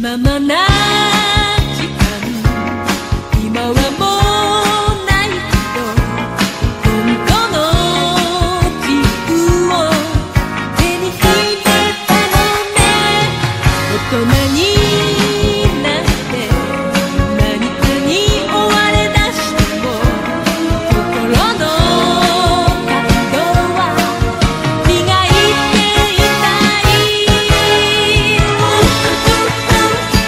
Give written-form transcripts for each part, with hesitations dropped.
ままな時間、今はもうないけど、本当の自由を手に入れたのね。大人になって何かに追われ出しても、心の角は磨いていたい。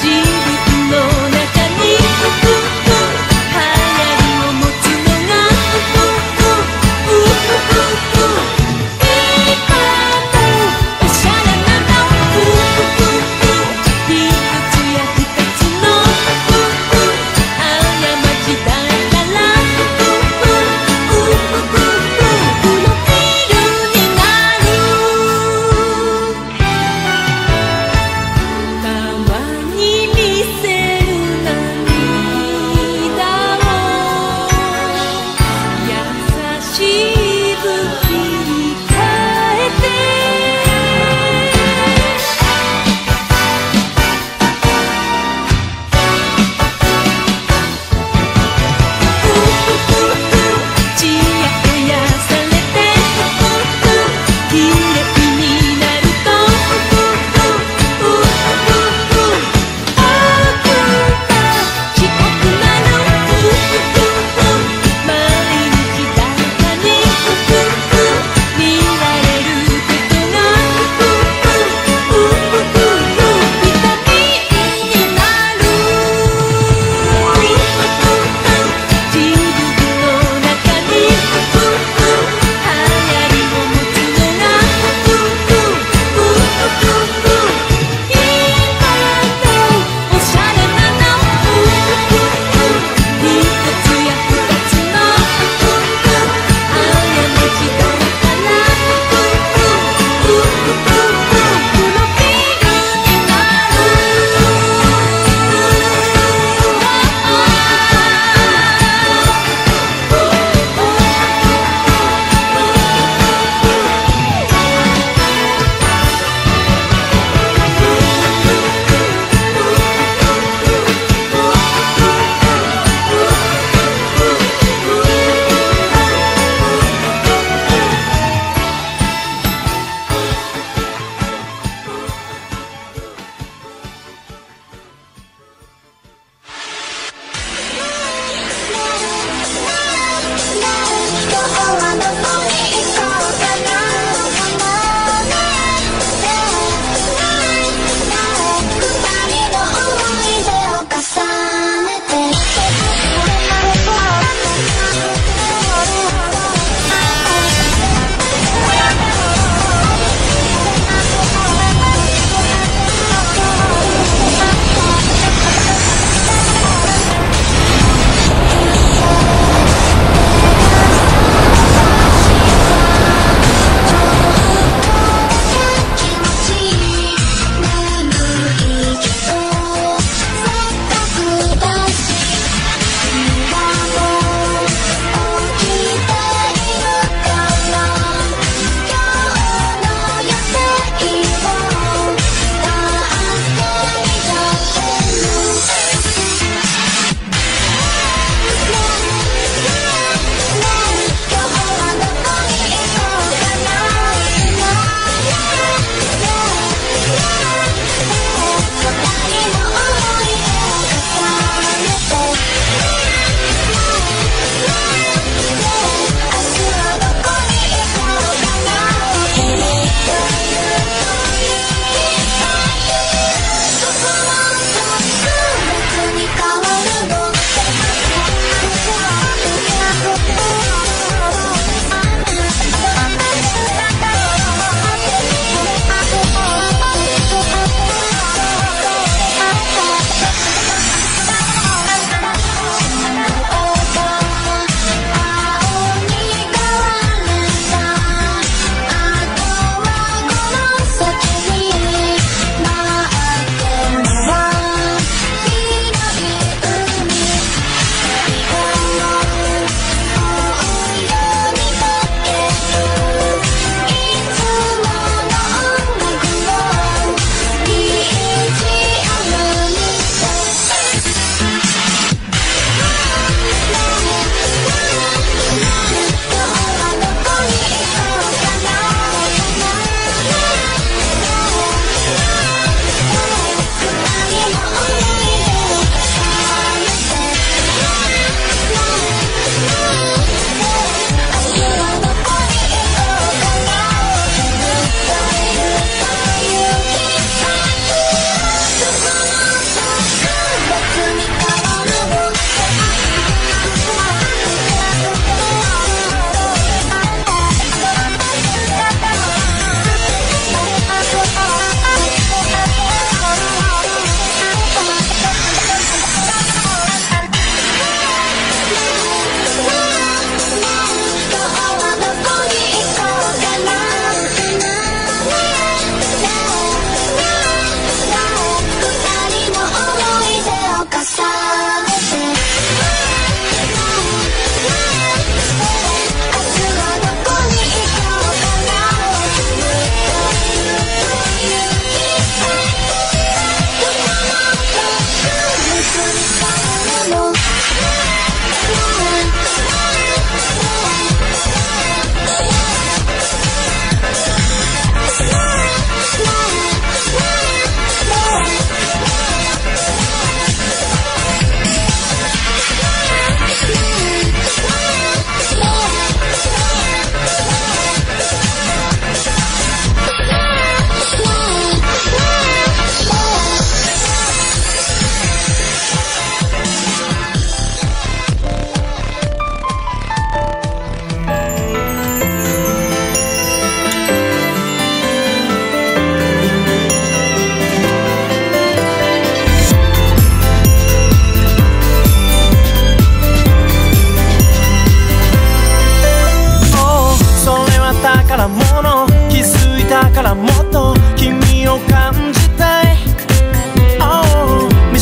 自分の中に流行りを持つのが今のおしゃれなの。一つや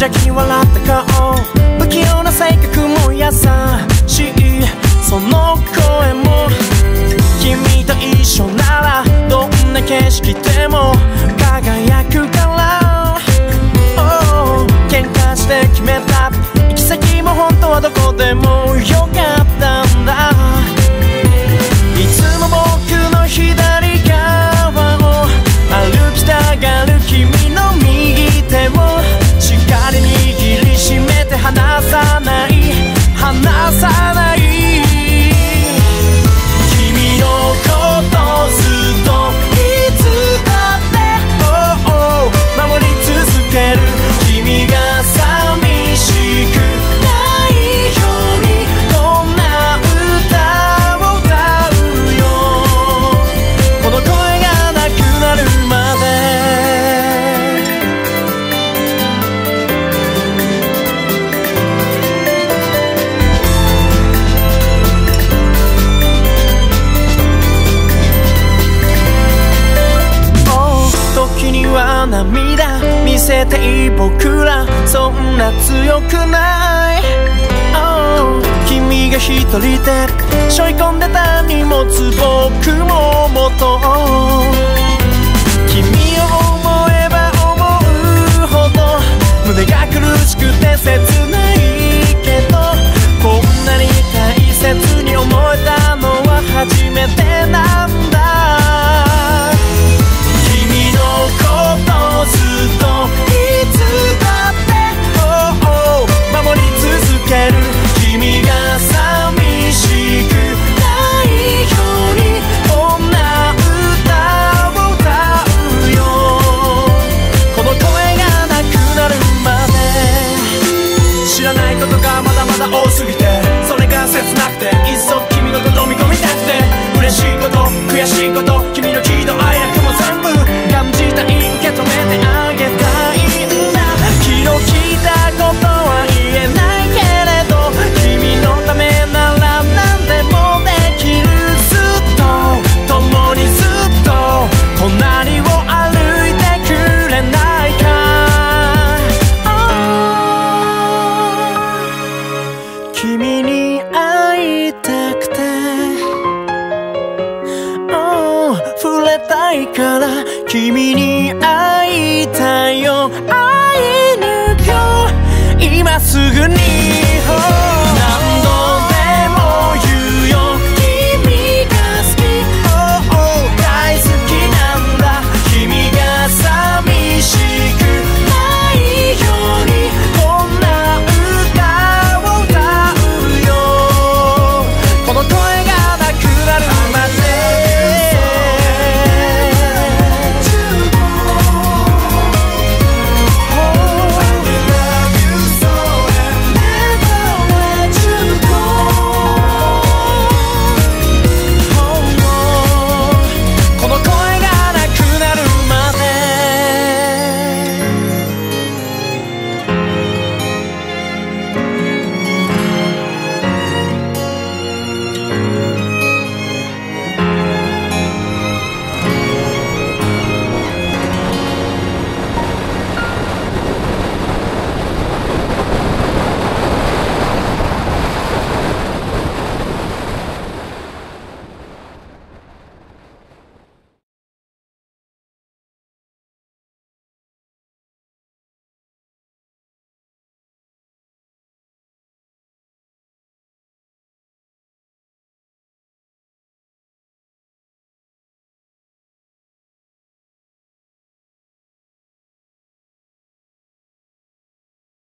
邪気に笑った顔、不器用な性格も優しいその声も、君と一緒ならどんな景色でも輝くから、喧嘩して決めた行き先も本当はどこでもよかったんだ。いつも僕の左側を歩きたがる君の右手をしっかり握りしめて離さない離さない、君のことずっといつだって守り続ける、君が寂しくないようにこんな歌を歌うよ、この声がなくなるまで。時には涙見せていい僕らそんな強くない、君が一人で背負い込んでた荷物僕ももと、君を思えば思うほど胸が苦しくて切ないけど、こんなに大切に思えたのは初めてなんだ。君のことずっといつだって守り続ける、君が寂しくないようにこんな歌を歌うよ、この声がなくなるまで。知らないことがまだまだ多すぎてそれが切なくて、いっそ君のこと飲み込みたくて、嬉しいこと悔しいこと君の喜怒哀楽も全部感じたい、受け止めてあげたいんだ。気の利いたことは言えないけれど君のためなら何でもできる、ずっと共にずっと隣を歩いてくれないか、君に会いたくて触れたいから君に会いたいよ、会いに行こう今すぐに。